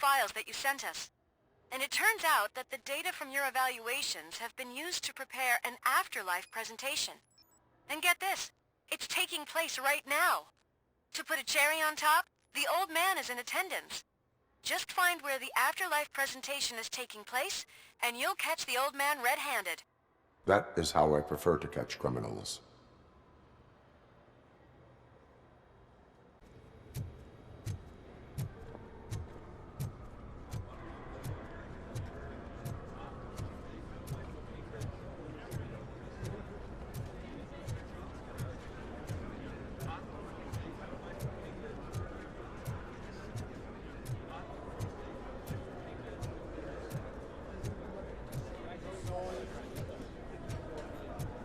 files that you sent us. And it turns out that the data from your evaluations have been used to prepare an afterlife presentation. And get this, it's taking place right now. To put a cherry on top, the old man is in attendance. Just find where the afterlife presentation is taking place, and you'll catch the old man red-handed. That is how I prefer to catch criminals.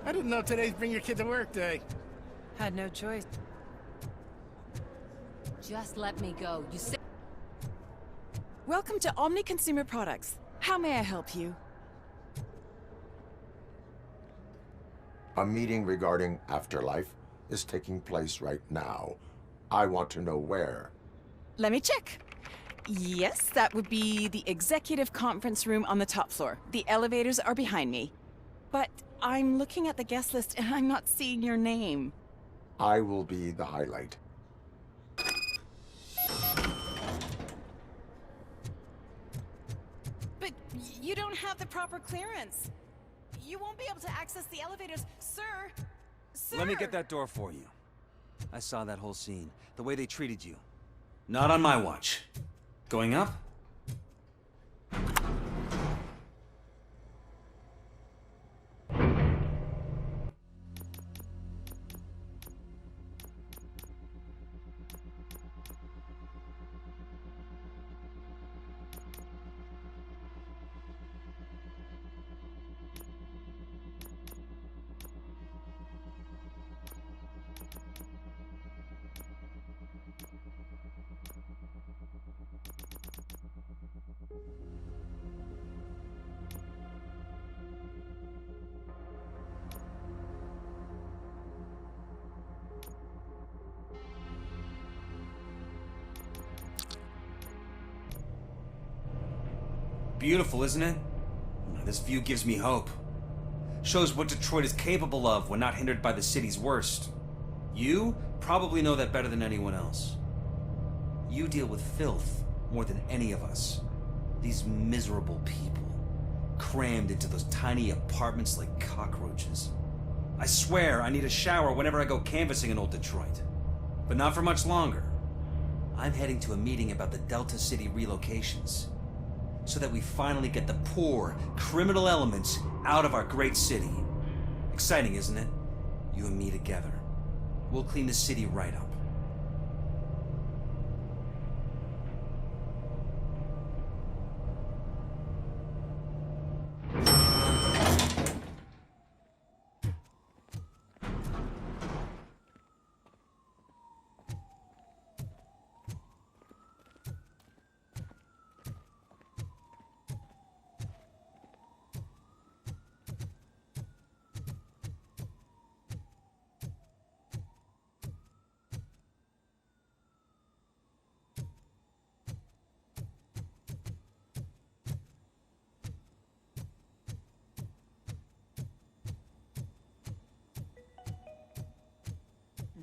I didn't know today's Bring Your Kid to Work Day. Had no choice. Just let me go. You say. Welcome to Omni Consumer Products. How may I help you? A meeting regarding afterlife is taking place right now. I want to know where. Let me check. Yes, that would be the executive conference room on the top floor. The elevators are behind me. But I'm looking at the guest list and I'm not seeing your name. I will be the highlight. But you don't have the proper clearance. You won't be able to access the elevators, sir. Sir! Let me get that door for you. I saw that whole scene. The way they treated you. Not on my watch. Going up? Beautiful, isn't it? This view gives me hope. Shows what Detroit is capable of when not hindered by the city's worst. You probably know that better than anyone else. You deal with filth more than any of us. These miserable people, crammed into those tiny apartments like cockroaches. I swear I need a shower whenever I go canvassing in old Detroit. But not for much longer. I'm heading to a meeting about the Delta City relocations, so that we finally get the poor, criminal elements out of our great city. Exciting, isn't it? You and me together. We'll clean the city right up.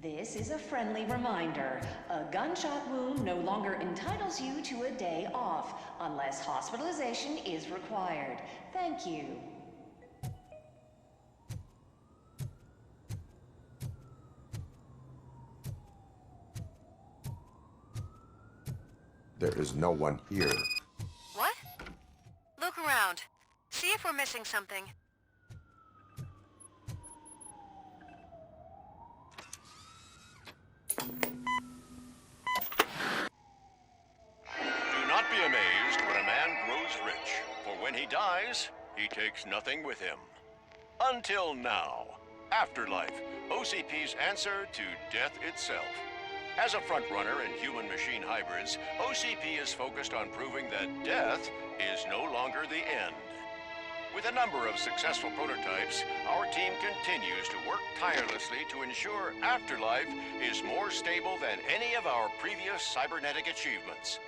This is a friendly reminder. A gunshot wound no longer entitles you to a day off, unless hospitalization is required. Thank you. There is no one here. What? Look around. See if we're missing something. Do not be amazed when a man grows rich, for when he dies, he takes nothing with him. Until now. Afterlife, OCP's answer to death itself. As a frontrunner in human-machine hybrids, OCP is focused on proving that death is no longer the end. With a number of successful prototypes, our team continues to work tirelessly to ensure Afterlife is more stable than any of our previous cybernetic achievements.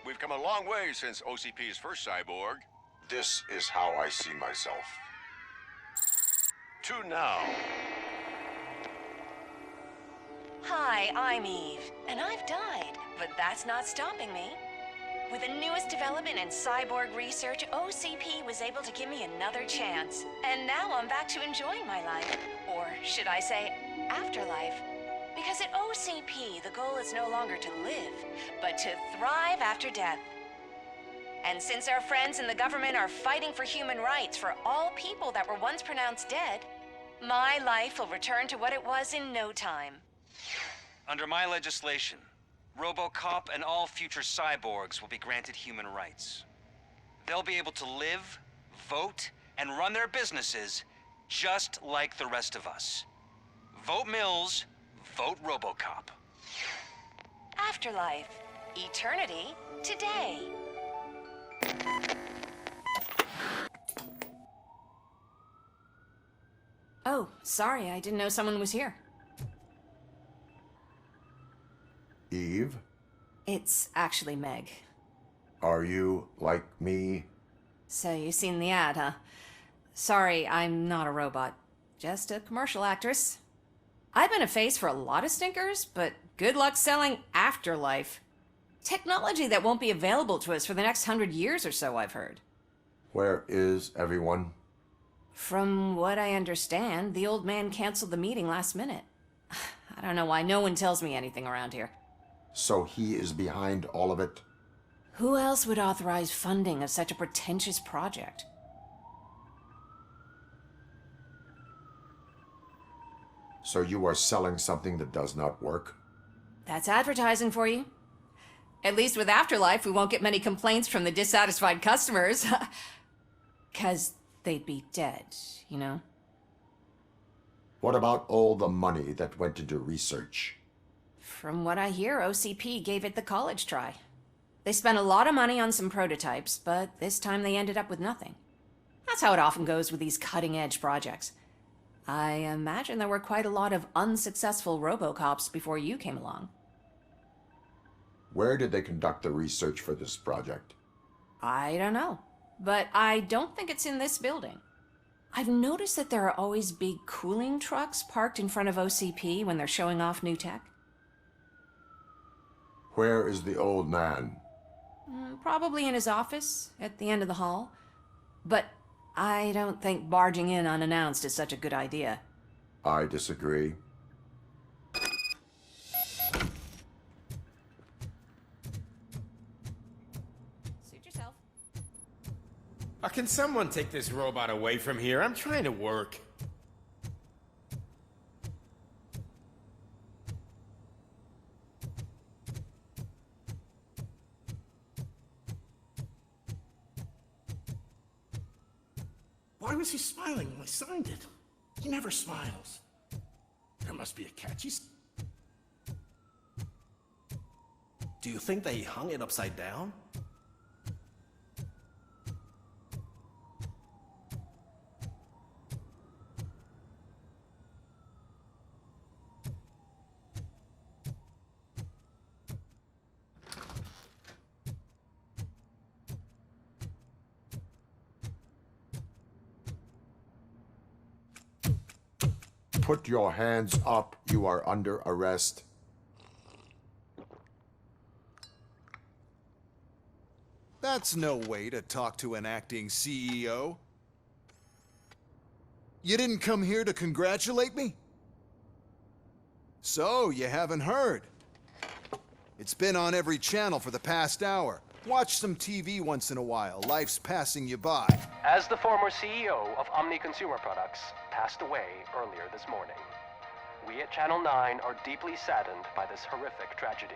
we've come a long way since OCP's first cyborg. This is how I see myself. To now. Hi, I'm Eve, and I've died, but that's not stopping me. With the newest development in cyborg research, OCP was able to give me another chance. And now I'm back to enjoying my life. Or should I say, afterlife. Because at OCP, the goal is no longer to live, but to thrive after death. And since our friends in the government are fighting for human rights for all people that were once pronounced dead, my life will return to what it was in no time. Under my legislation, Robocop and all future cyborgs will be granted human rights. They'll be able to live, vote, and run their businesses just like the rest of us. Vote Mills, vote Robocop. Afterlife. Eternity. Today. Oh, sorry, I didn't know someone was here. Eve, It's actually Meg. are you like me? So you've seen the ad, huh? Sorry, I'm not a robot. Just a commercial actress. I've been a face for a lot of stinkers, but good luck selling Afterlife. Technology that won't be available to us for the next 100 years or so, I've heard. Where is everyone? From what I understand, the old man canceled the meeting last minute. I don't know why no one tells me anything around here. So he is behind all of it? Who else would authorize funding of such a pretentious project? So you are selling something that does not work? That's advertising for you. At least with Afterlife, we won't get many complaints from the dissatisfied customers. 'Cause they'd be dead, you know? What about all the money that went into research? From what I hear, OCP gave it the college try. They spent a lot of money on some prototypes, but this time they ended up with nothing. That's how it often goes with these cutting-edge projects. I imagine there were quite a lot of unsuccessful Robocops before you came along. Where did they conduct the research for this project? I don't know, but I don't think it's in this building. I've noticed that there are always big cooling trucks parked in front of OCP when they're showing off new tech. Where is the old man? Probably in his office, at the end of the hall. But I don't think barging in unannounced is such a good idea. I disagree. Suit yourself. Can someone take this robot away from here? I'm trying to work. Why was he smiling when I signed it? He never smiles. There must be a catch. Do you think they hung it upside down? Put your hands up. You are under arrest. That's no way to talk to an acting CEO. You didn't come here to congratulate me? So, you haven't heard. It's been on every channel for the past hour. Watch some TV once in a while. Life's passing you by. As the former CEO of Omni Consumer Products passed away earlier this morning, we at Channel 9 are deeply saddened by this horrific tragedy.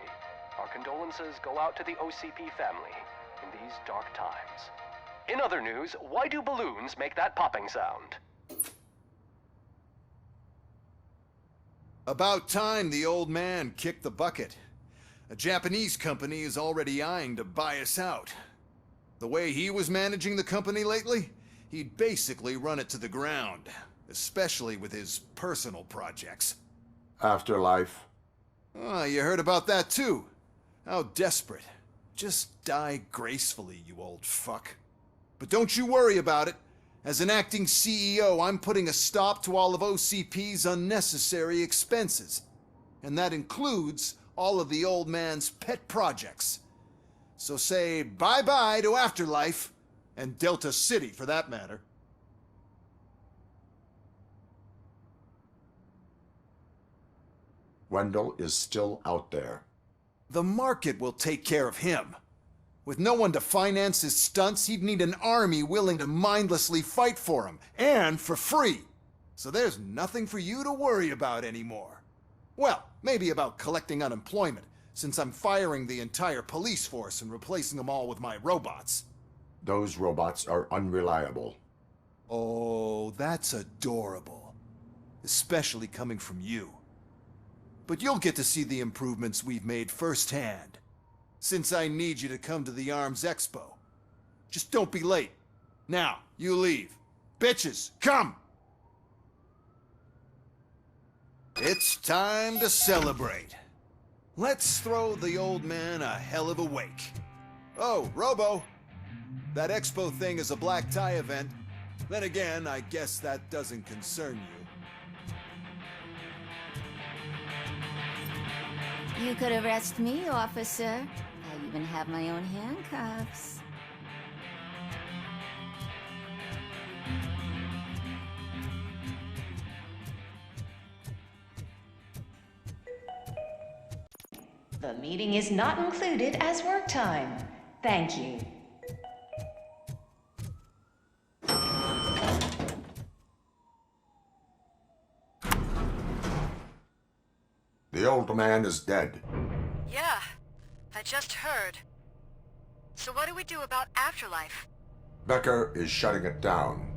Our condolences go out to the OCP family in these dark times. In other news, why do balloons make that popping sound? About time the old man kicked the bucket. A Japanese company is already eyeing to buy us out. The way he was managing the company lately, he'd basically run it to the ground, especially with his personal projects. Afterlife. Oh, you heard about that too. How desperate. Just die gracefully, you old fuck. But don't you worry about it. As an acting CEO, I'm putting a stop to all of OCP's unnecessary expenses. And that includes all of the old man's pet projects. So say bye-bye to Afterlife, and Delta City for that matter. Wendell is still out there. The market will take care of him. With no one to finance his stunts, he'd need an army willing to mindlessly fight for him, and for free. So there's nothing for you to worry about anymore. Well, maybe about collecting unemployment, since I'm firing the entire police force and replacing them all with my robots. Those robots are unreliable. Oh, that's adorable. Especially coming from you. But you'll get to see the improvements we've made firsthand. Since I need you to come to the Arms Expo. Just don't be late. Now, you leave. Bitches, come! It's time to celebrate. Let's throw the old man a hell of a wake. Oh, Robo. That expo thing is a black tie event. Then again, I guess that doesn't concern you. You could arrest me, officer. I even have my own handcuffs. The meeting is not included as work time. Thank you. The old man is dead. Yeah, I just heard. So what do we do about Afterlife? Becker is shutting it down.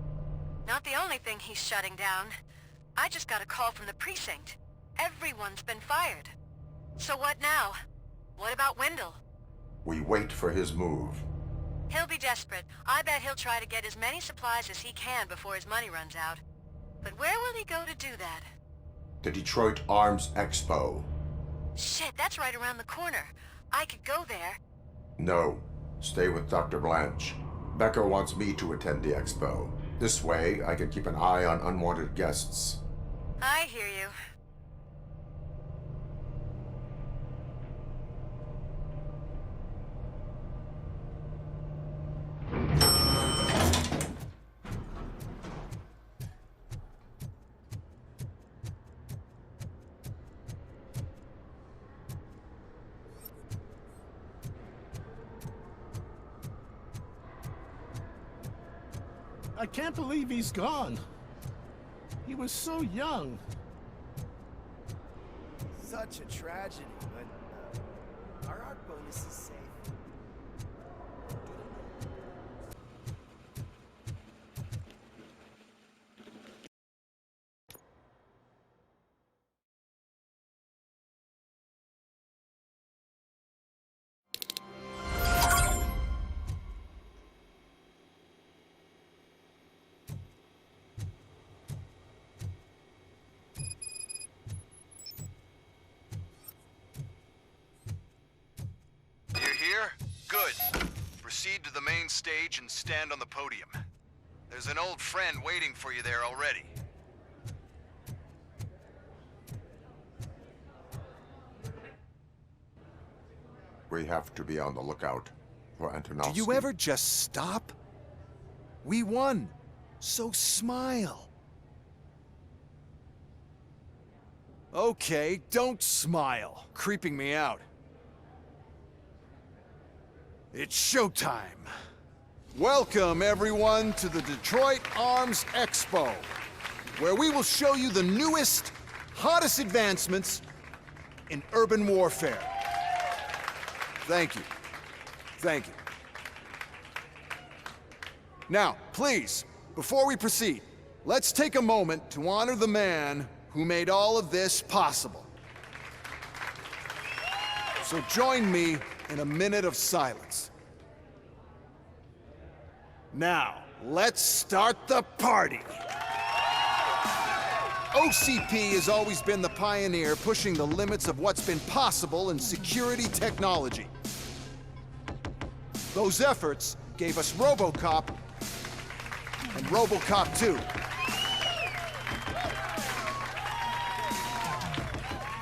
Not the only thing he's shutting down. I just got a call from the precinct. Everyone's been fired. So what now? What about Wendell? We wait for his move. He'll be desperate. I bet he'll try to get as many supplies as he can before his money runs out. But where will he go to do that? The Detroit Arms Expo. Shit, that's right around the corner. I could go there. No. Stay with Dr. Blanche. Becker wants me to attend the expo. This way, I can keep an eye on unwanted guests. I hear you. I can't believe he's gone. He was so young. Such a tragedy, but our art bonus is safe. Good. Proceed to the main stage and stand on the podium. There's an old friend waiting for you there already. We have to be on the lookout for Antonovsky. Do you ever just stop? We won, so smile. Okay, don't smile. Creeping me out. It's showtime. Welcome, everyone, to the Detroit Arms Expo, where we will show you the newest, hottest advancements in urban warfare. Thank you. Thank you. Now, please, before we proceed, let's take a moment to honor the man who made all of this possible. So join me in a minute of silence. Now, let's start the party. OCP has always been the pioneer pushing the limits of what's been possible in security technology. Those efforts gave us Robocop and Robocop 2.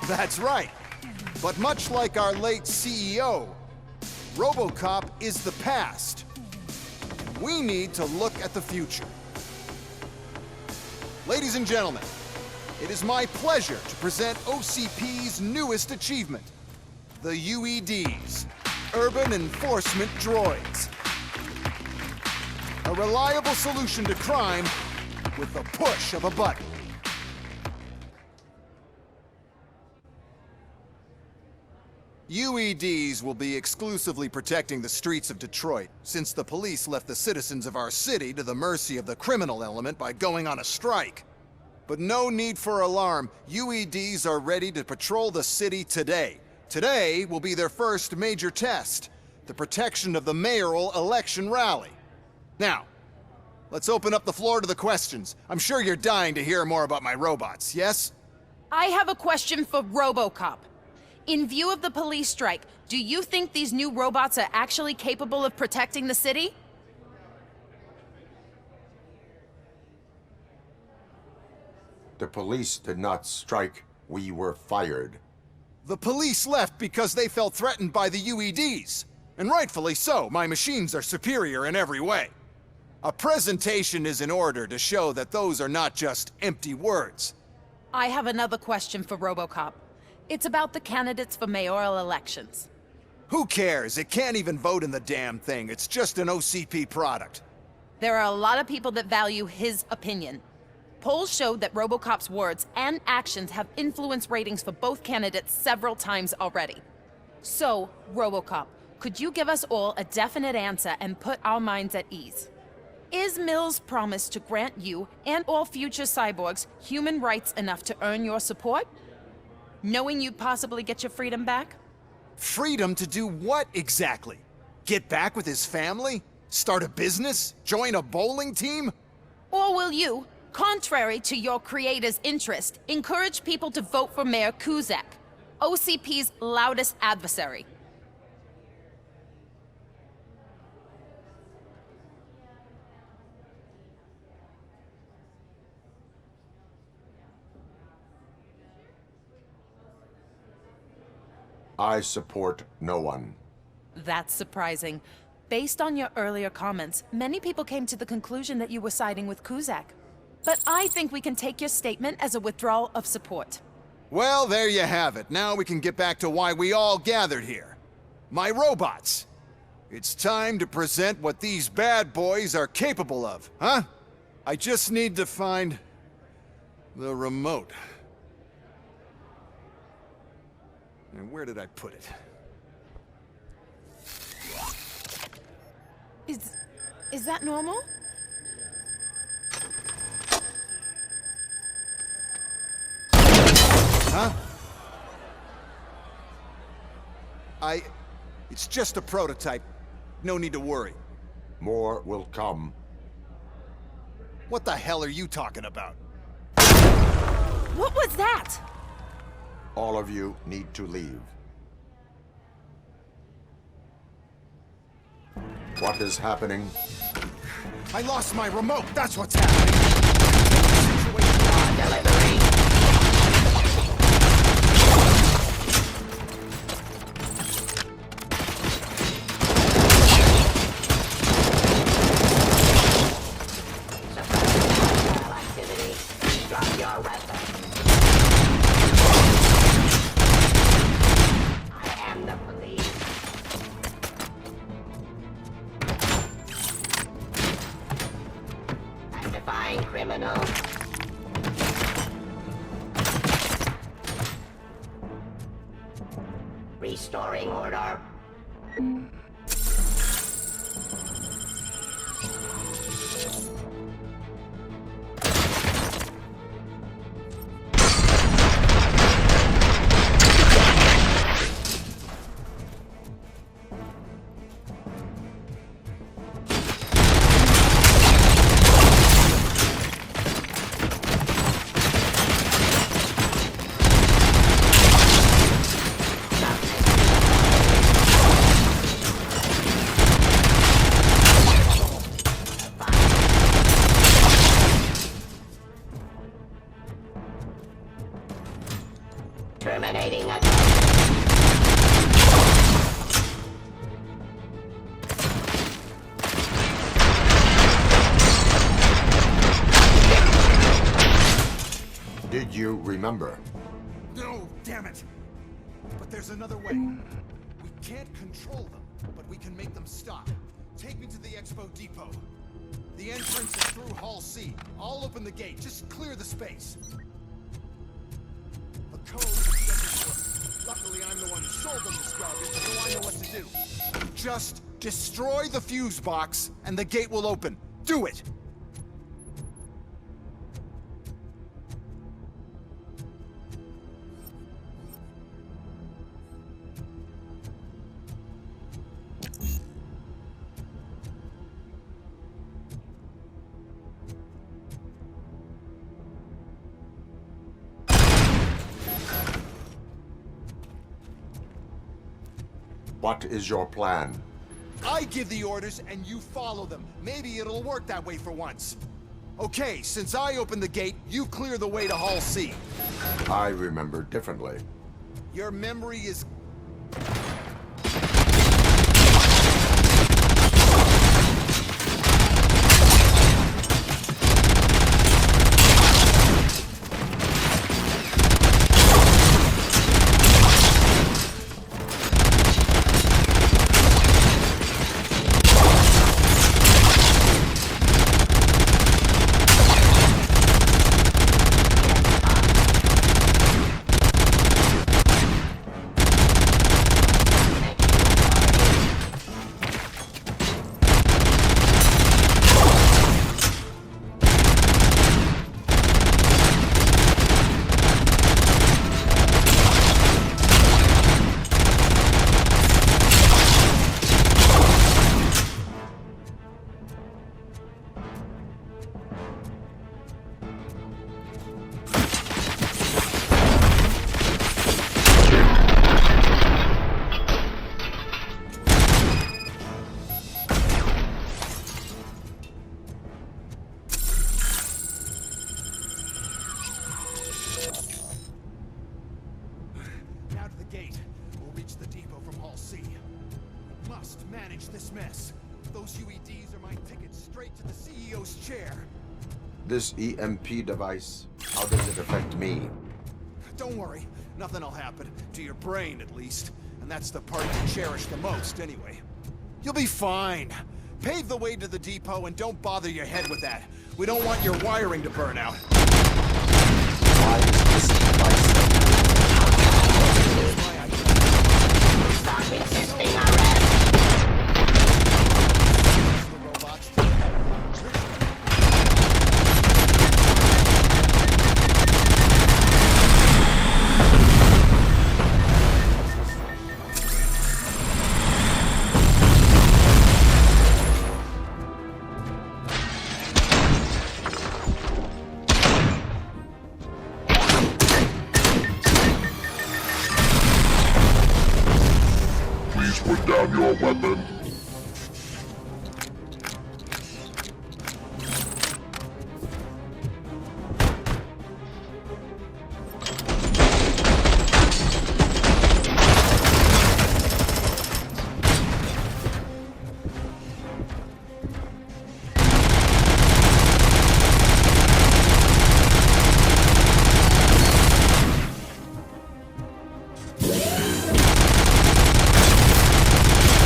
That's right. But much like our late CEO, Robocop is the past. We need to look at the future. Ladies and gentlemen, it is my pleasure to present OCP's newest achievement, the UEDs, Urban Enforcement Droids. A reliable solution to crime with the push of a button. UEDs will be exclusively protecting the streets of Detroit, since the police left the citizens of our city to the mercy of the criminal element by going on a strike. But no need for alarm. UEDs are ready to patrol the city today. Today will be their first major test, the protection of the mayoral election rally. Now, let's open up the floor to the questions. I'm sure you're dying to hear more about my robots, yes? I have a question for Robocop. In view of the police strike, do you think these new robots are actually capable of protecting the city? The police did not strike. We were fired. The police left because they felt threatened by the UEDs. And rightfully so. My machines are superior in every way. A presentation is in order to show that those are not just empty words. I have another question for Robocop. It's about the candidates for mayoral elections. Who cares? It can't even vote in the damn thing. It's just an OCP product. There are a lot of people that value his opinion. Polls showed that Robocop's words and actions have influenced ratings for both candidates several times already. So, Robocop, could you give us all a definite answer and put our minds at ease? Is Mills' promise to grant you and all future cyborgs human rights enough to earn your support? Knowing you'd possibly get your freedom back? Freedom to do what exactly? Get back with his family? Start a business? Join a bowling team? Or will you, contrary to your creator's interest, encourage people to vote for Mayor Kuzak, OCP's loudest adversary? I support no one. That's surprising. Based on your earlier comments, many people came to the conclusion that you were siding with Kuzak. But I think we can take your statement as a withdrawal of support. Well, there you have it. Now we can get back to why we all gathered here. My robots. It's time to present what these bad boys are capable of, huh? I just need to find the remote. And where did I put it? Is that normal? Huh? It's just a prototype. No need to worry. More will come. What the hell are you talking about? What was that? All of you need to leave. What is happening? I lost my remote, that's what's happening! Criminal. Restoring order. Terminating attack. Did you remember? No, damn it! But there's another way. We can't control them, but we can make them stop. Take me to the Expo Depot. The entrance is through Hall C. I'll open the gate. Just clear the space. The code doesn't work. Luckily, I'm the one who sold them this garbage, so I know what to do. Just destroy the fuse box, and the gate will open. Do it! What is your plan? I give the orders and you follow them. Maybe it'll work that way for once. Okay, since I opened the gate, you clear the way to Hall C. I remember differently. Your memory is... Now to the gate. We'll reach the depot from Hall C. We must manage this mess. Those UEDs are my ticket straight to the CEO's chair. This EMP device, how does it affect me? Don't worry, nothing'll happen. To your brain, at least. And that's the part you cherish the most, anyway. You'll be fine. Pave the way to the depot and don't bother your head with that. We don't want your wiring to burn out. Why is this device? Stop insisting already. Put down your weapon.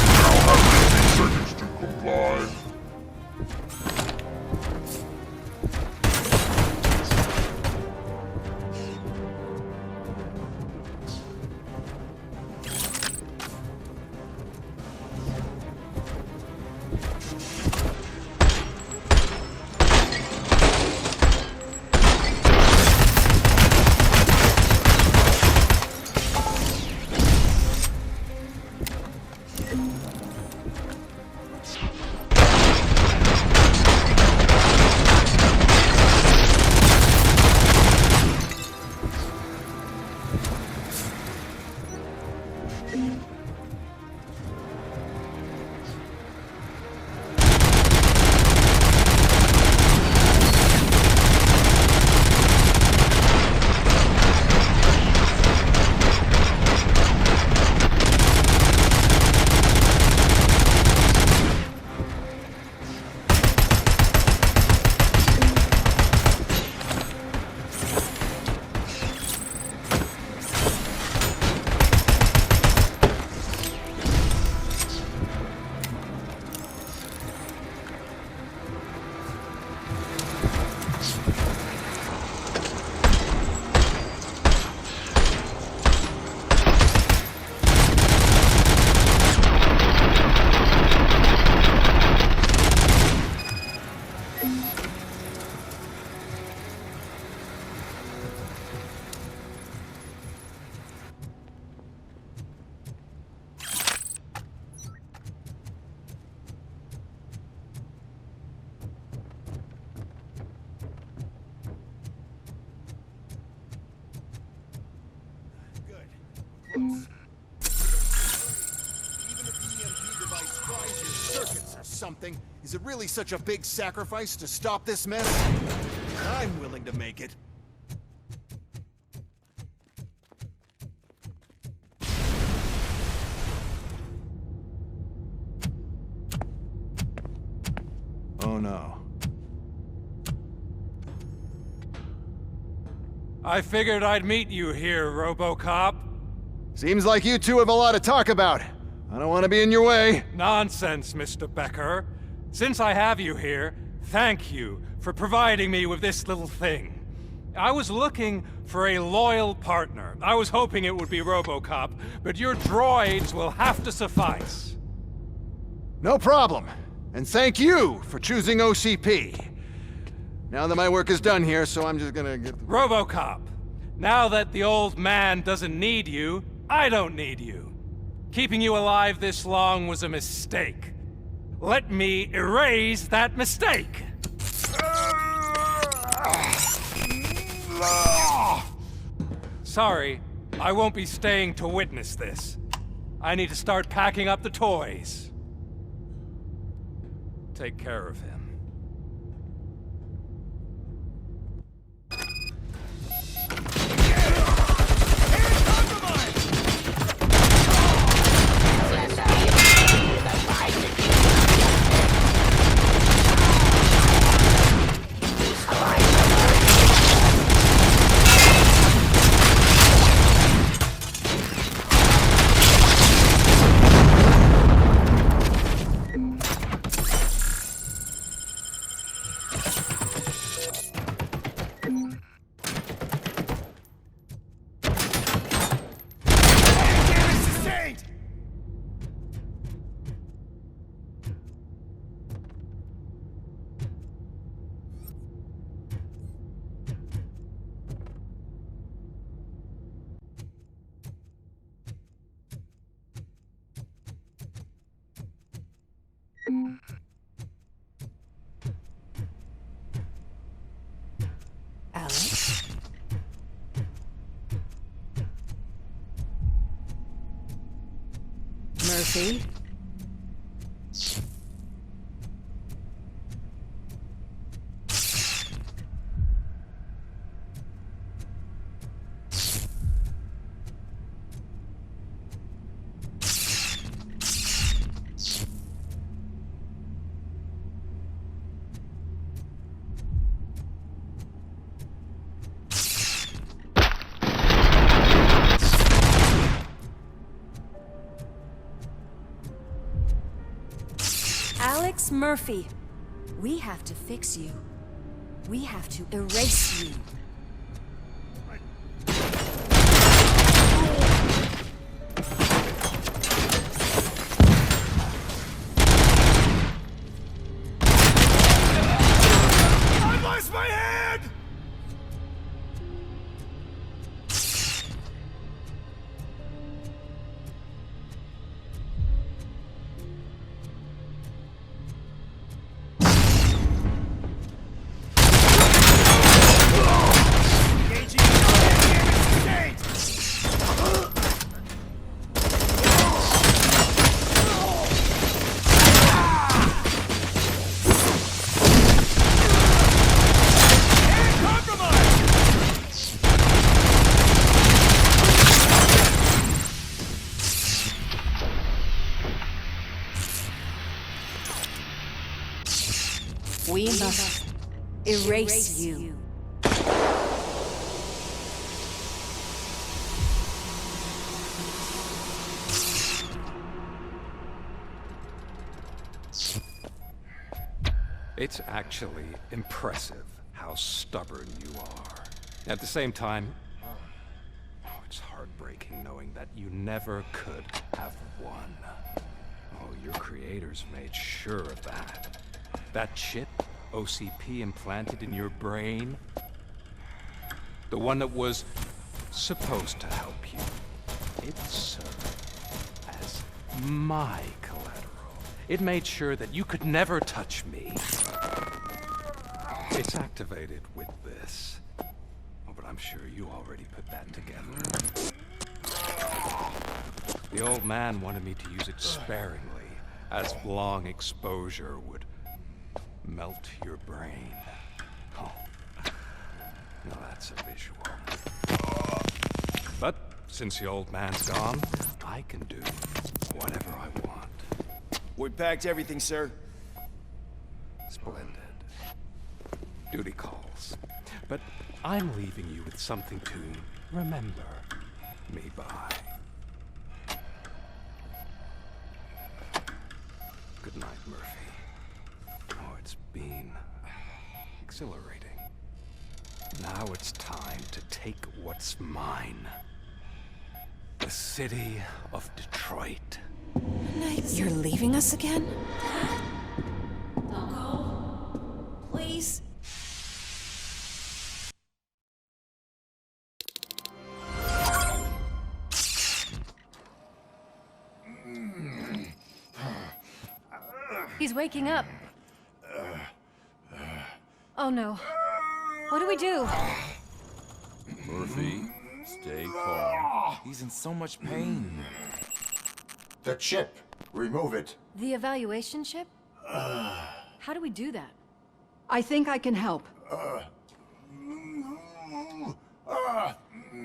Now have Even if the EMP device fries your circuits or something, is it really such a big sacrifice to stop this mess? I'm willing to make it. Oh no. I figured I'd meet you here, Robocop. Seems like you two have a lot to talk about. I don't want to be in your way. Nonsense, Mr. Becker. Since I have you here, thank you for providing me with this little thing. I was looking for a loyal partner. I was hoping it would be Robocop, but your droids will have to suffice. No problem. And thank you for choosing OCP. Now that my work is done here, so I'm just gonna get... Robocop, now that the old man doesn't need you, I don't need you. Keeping you alive this long was a mistake. Let me erase that mistake! Sorry, I won't be staying to witness this. I need to start packing up the toys. Take care of him. Alex? Murphy? Alex Murphy, we have to fix you. We have to erase you. I lost my hand! We must erase you. It's actually impressive how stubborn you are. At the same time, it's heartbreaking knowing that you never could have won. Oh, your creators made sure of that. That chip OCP implanted in your brain, the one that was supposed to help you, it served as my collateral. It made sure that you could never touch me. It's activated with this. Oh, but I'm sure you already put that together. The old man wanted me to use it sparingly, as long exposure would melt your brain. Oh, now that's a visual. But since the old man's gone, I can do whatever I want. We packed everything, sir. Splendid. Duty calls. But I'm leaving you with something to remember me by. Good night, Murphy. Oh, it's been exhilarating. Now it's time to take what's mine. The city of Detroit. You're leaving us again? Don't go. Please. He's waking up. Oh no. What do we do? Murphy, stay calm. He's in so much pain. The chip. Remove it. The evaluation chip? How do we do that? I think I can help.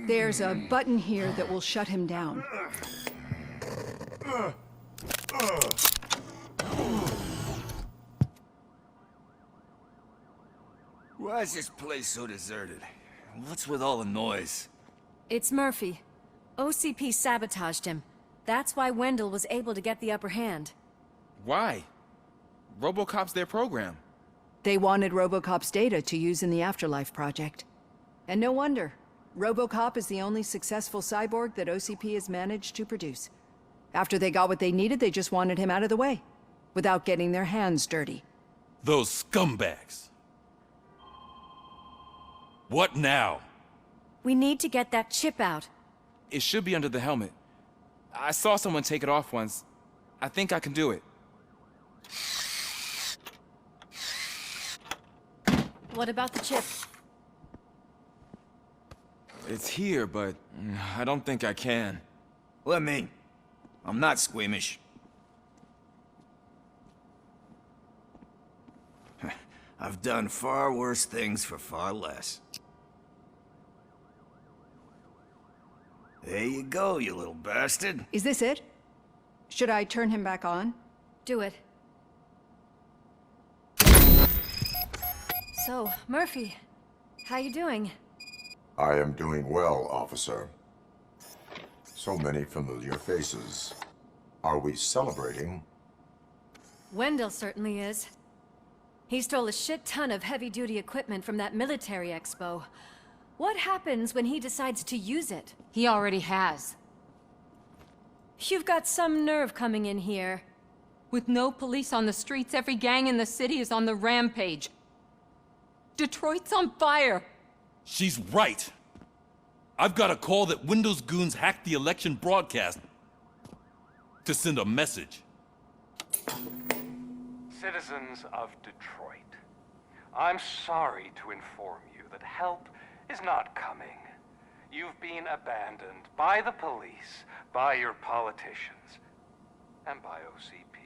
There's a button here that will shut him down. Why is this place so deserted? What's with all the noise? It's Murphy. OCP sabotaged him. That's why Wendell was able to get the upper hand. Why? Robocop's their program. They wanted Robocop's data to use in the Afterlife project. And no wonder. Robocop is the only successful cyborg that OCP has managed to produce. After they got what they needed, they just wanted him out of the way, without getting their hands dirty. Those scumbags. What now? We need to get that chip out. It should be under the helmet. I saw someone take it off once. I think I can do it. What about the chip? It's here, but I don't think I can. Let me. I'm not squeamish. I've done far worse things for far less. There you go, you little bastard. Is this it? Should I turn him back on? Do it. So, Murphy, how you doing? I am doing well, officer. So many familiar faces. Are we celebrating? Wendell certainly is. He stole a shit ton of heavy-duty equipment from that military expo. What happens when he decides to use it? He already has. You've got some nerve coming in here. With no police on the streets, every gang in the city is on the rampage. Detroit's on fire. She's right. I've got a call that Windows goons hacked the election broadcast to send a message. Citizens of Detroit, I'm sorry to inform you that help is not coming. You've been abandoned by the police, by your politicians, and by OCP.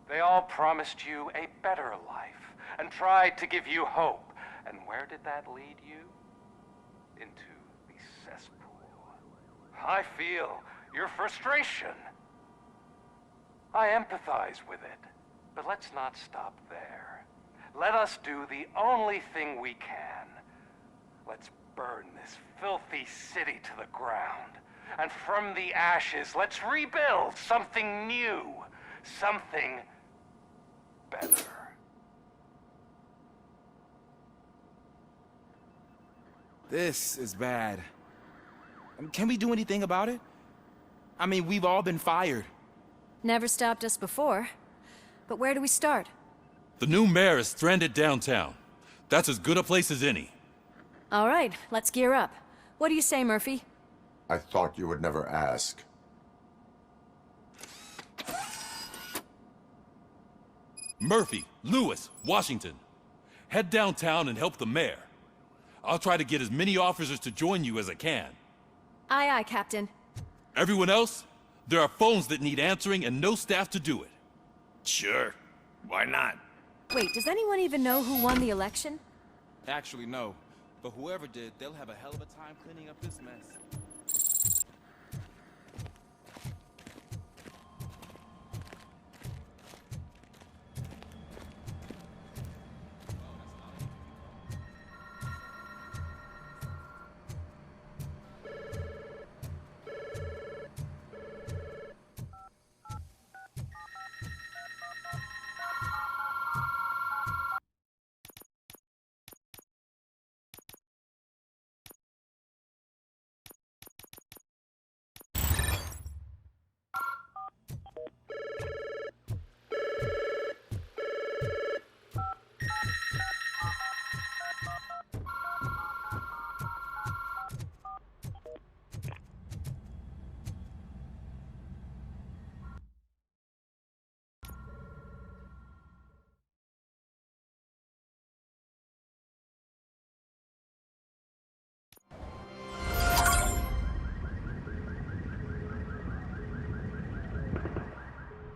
They all promised you a better life and tried to give you hope. And where did that lead you? Into the cesspool. I feel your frustration. I empathize with it. But let's not stop there. Let us do the only thing we can. Let's burn this filthy city to the ground. And from the ashes, let's rebuild something new. Something better. This is bad. Can we do anything about it? I mean, we've all been fired. Never stopped us before. But where do we start? The new mayor is stranded downtown. That's as good a place as any. All right, let's gear up. What do you say, Murphy? I thought you would never ask. Murphy, Lewis, Washington. Head downtown and help the mayor. I'll try to get as many officers to join you as I can. Aye, aye, Captain. Everyone else, There are phones that need answering and no staff to do it. Sure. Why not? Wait, does anyone even know who won the election? Actually, no. But whoever did, they'll have a hell of a time cleaning up this mess.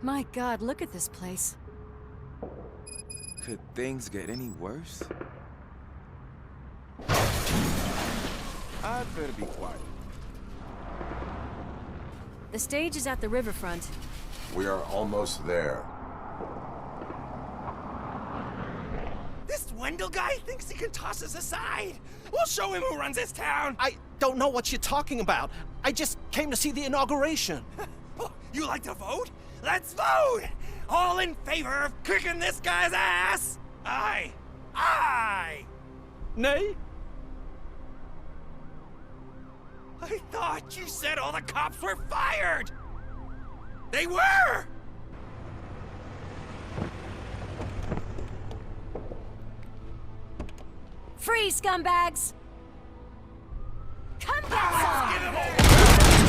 My God, look at this place. Could things get any worse? I'd better be quiet. The stage is at the riverfront. We are almost there. This Wendell guy thinks he can toss us aside. We'll show him who runs this town. I don't know what you're talking about. I just came to see the inauguration. Oh, you like to vote? Let's vote! All in favor of kicking this guy's ass? Aye. Aye! Nay? I thought you said all the cops were fired! They were! Free, scumbags! Come get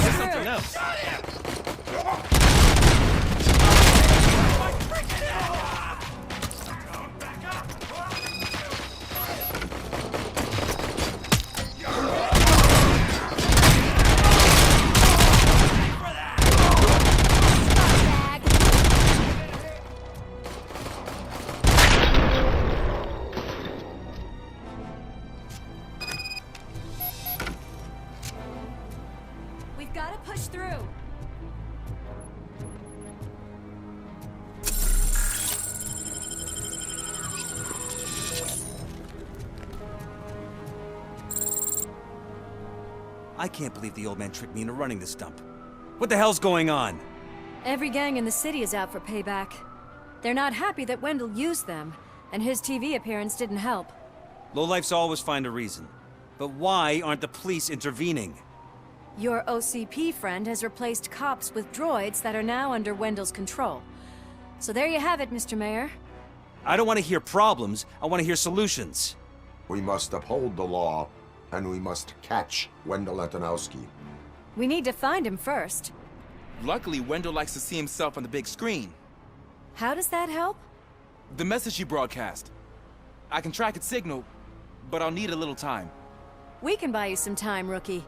Give him Something else. Shut him! We've got to push through. I can't believe the old man tricked me into running this dump. What the hell's going on? Every gang in the city is out for payback. They're not happy that Wendell used them, and his TV appearance didn't help. Lowlifes always find a reason. But why aren't the police intervening? Your OCP friend has replaced cops with droids that are now under Wendell's control. So there you have it, Mr. Mayor. I don't want to hear problems, I want to hear solutions. We must uphold the law, and we must catch Wendell Antonowski. We need to find him first. Luckily, Wendell likes to see himself on the big screen. How does that help? The message you broadcast. I can track its signal, but I'll need a little time. We can buy you some time, rookie.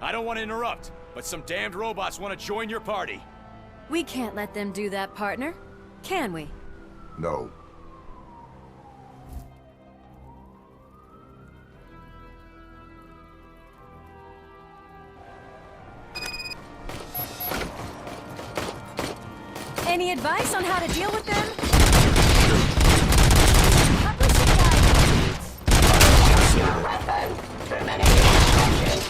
I don't want to interrupt, but some damned robots want to join your party. We can't let them do that, partner. Can we? No. Any advice on how to deal with them? Your weapon. Terminating extraction.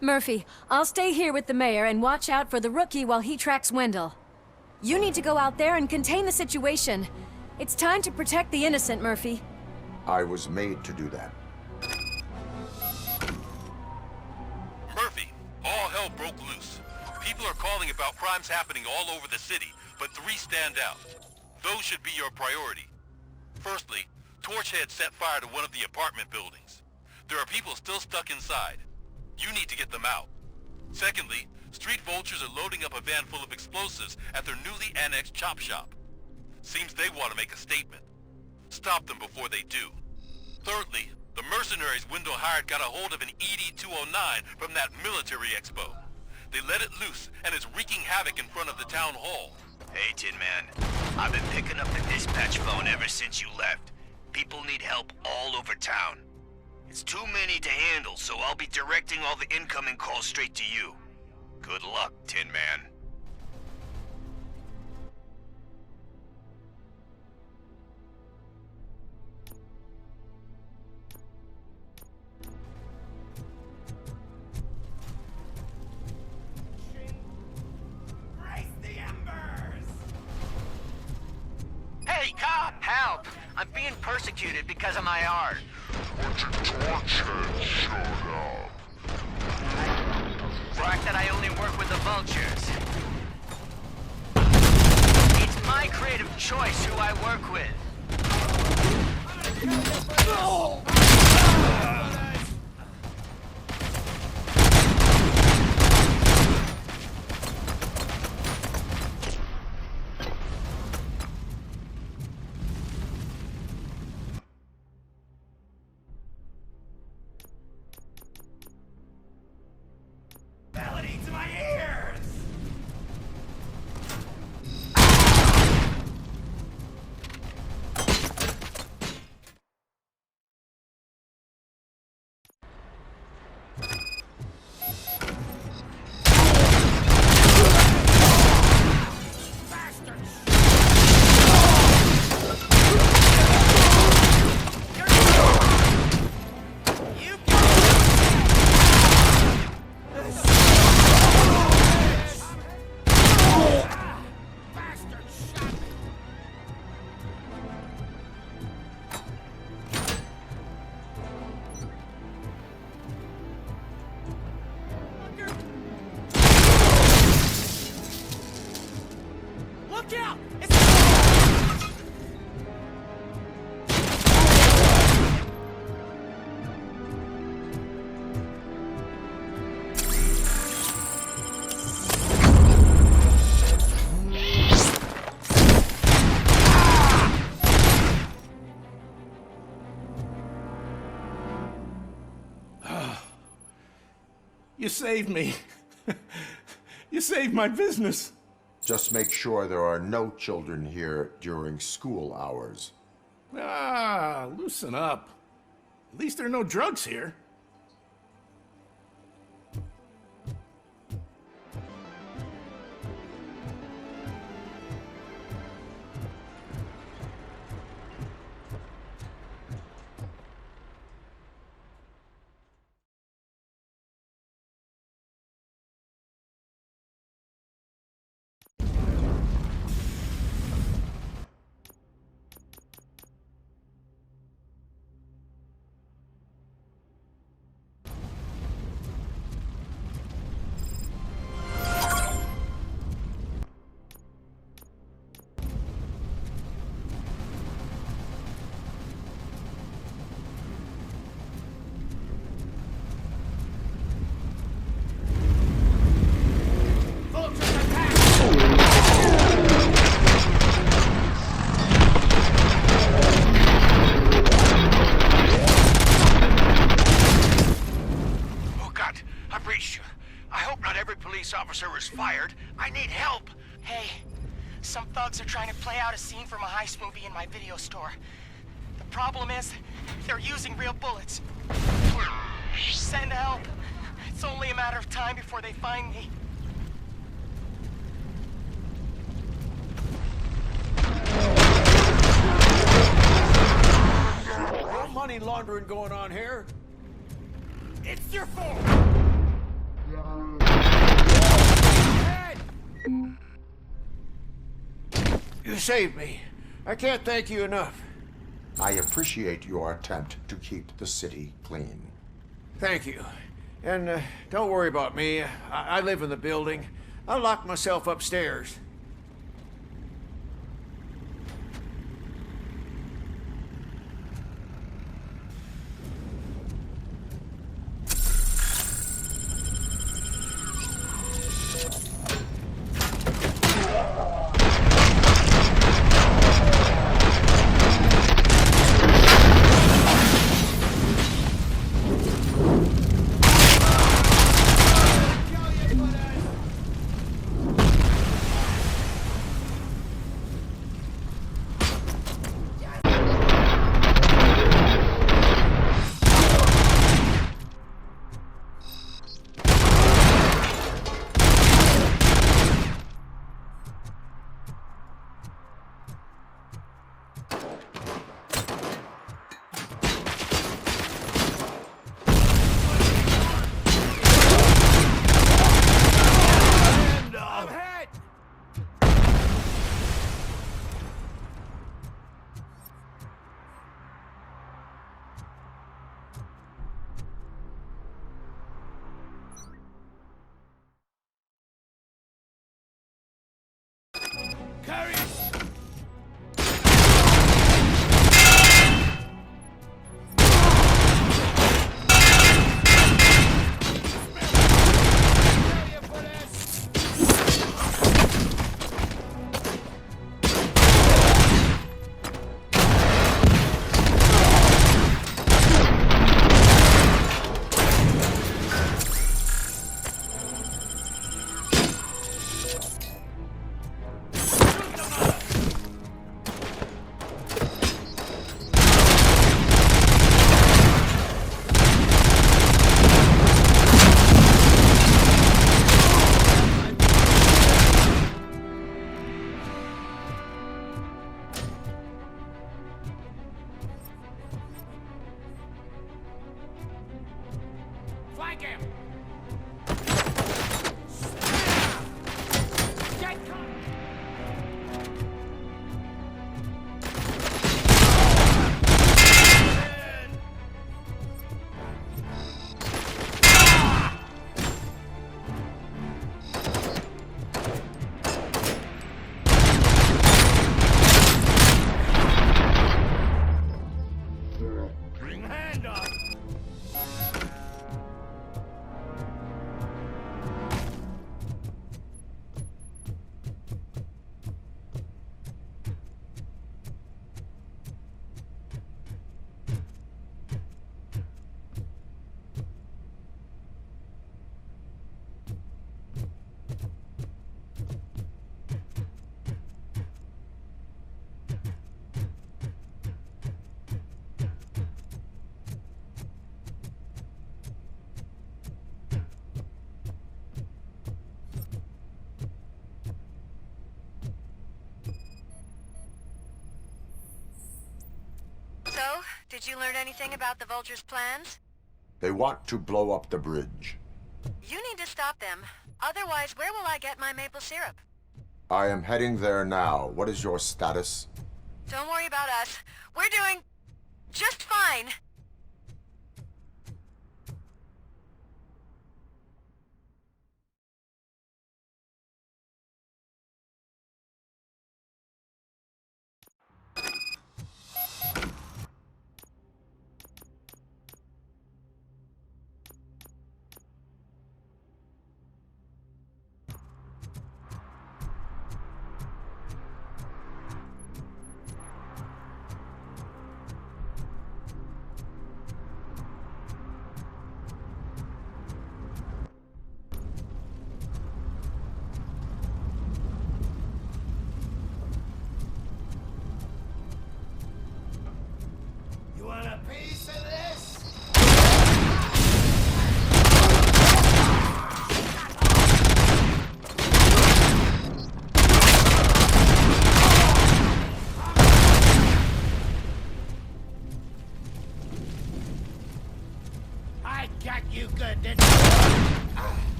Murphy, I'll stay here with the mayor and watch out for the rookie while he tracks Wendell. You need to go out there and contain the situation. It's time to protect the innocent, Murphy. I was made to do that. Murphy, all hell broke loose. People are calling about crimes happening all over the city, but 3 stand out. Those should be your priority. Firstly, Torchhead set fire to one of the apartment buildings. There are people still stuck inside. You need to get them out. Secondly, street vultures are loading up a van full of explosives at their newly annexed chop shop. Seems they want to make a statement. Stop them before they do. Thirdly, the mercenaries Window hired got a hold of an ED-209 from that military expo. They let it loose, and it's wreaking havoc in front of the town hall. Hey, Tin Man. I've been picking up the dispatch phone ever since you left. People need help all over town. It's too many to handle, so I'll be directing all the incoming calls straight to you. Good luck, Tin Man. Hey, cop! Help! I'm being persecuted because of my art. Torchhead showed up. Fact that I only work with the vultures. It's my creative choice who I work with. Melody to my ears! Look out! You saved me. You saved my business. Just make sure there are no children here during school hours. Ah, loosen up. At least there are no drugs here. Officer was fired. I need help. Hey, some thugs are trying to play out a scene from a heist movie in my video store. The problem is, they're using real bullets. Send help. It's only a matter of time before they find me. No money laundering going on here. It's your fault! You saved me. I can't thank you enough. I appreciate your attempt to keep the city clean. Thank you. And don't worry about me. I live in the building. I'll lock myself upstairs. Carry it! Flank him! Get Bring hand up! So, did you learn anything about the Vulture's plans? They want to blow up the bridge. You need to stop them. Otherwise, where will I get my maple syrup? I am heading there now. What is your status? Don't worry about us. We're doing just fine.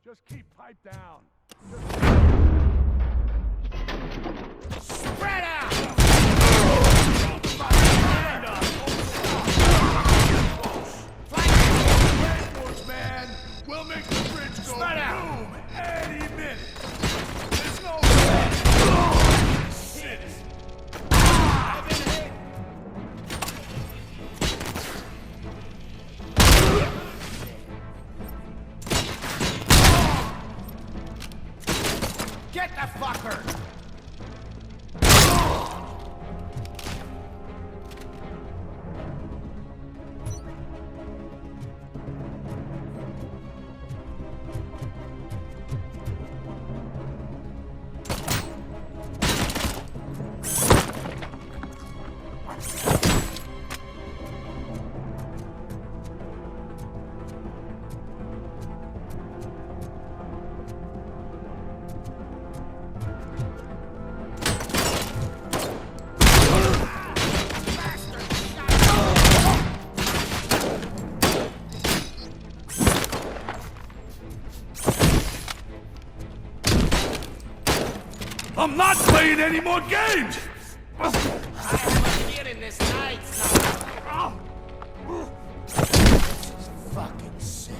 Just keep pipe down. Spread out! Man, we'll make the bridge go boom any minute. There's no city. I've been hit. Get the fucker! I'm not playing any more games! I have a feeling this night's not... This is fucking sick.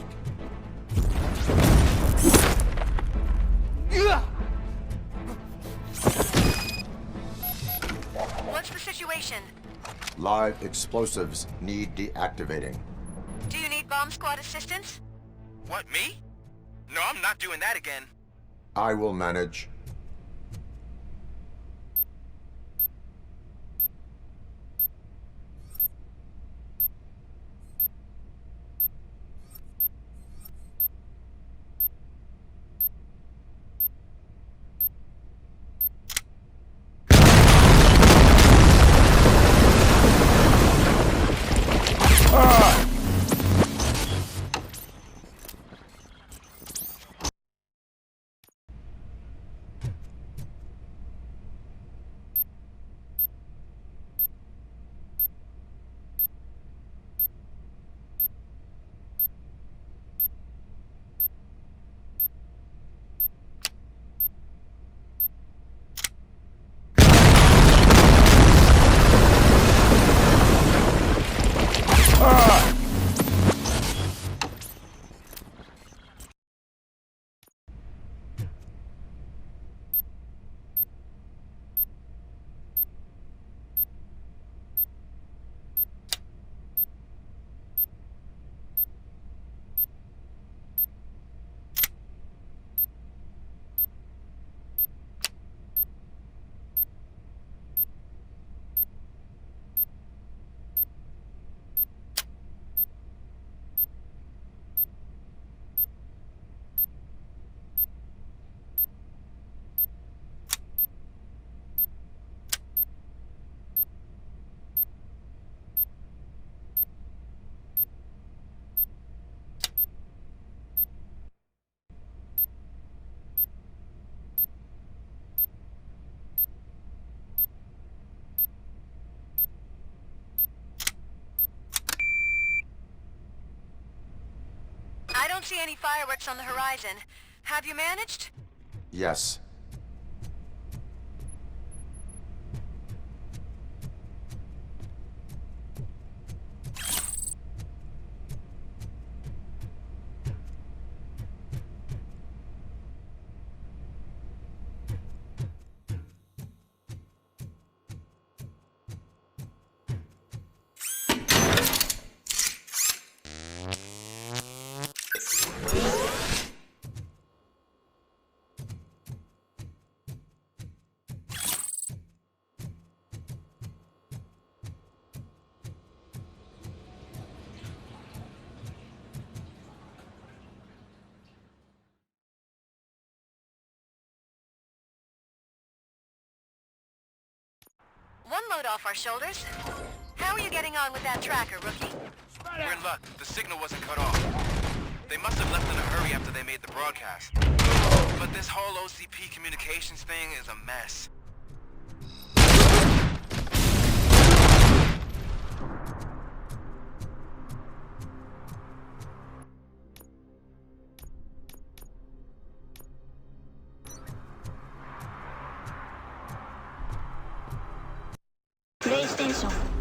What's the situation? Live explosives need deactivating. Do you need bomb squad assistance? What, me? No, I'm not doing that again. I will manage. I don't see any fireworks on the horizon. Have you managed? Yes. One load off our shoulders. How are you getting on with that tracker, rookie? We're in luck. The signal wasn't cut off. They must have left in a hurry after they made the broadcast. But this whole OCP communications thing is a mess. extension.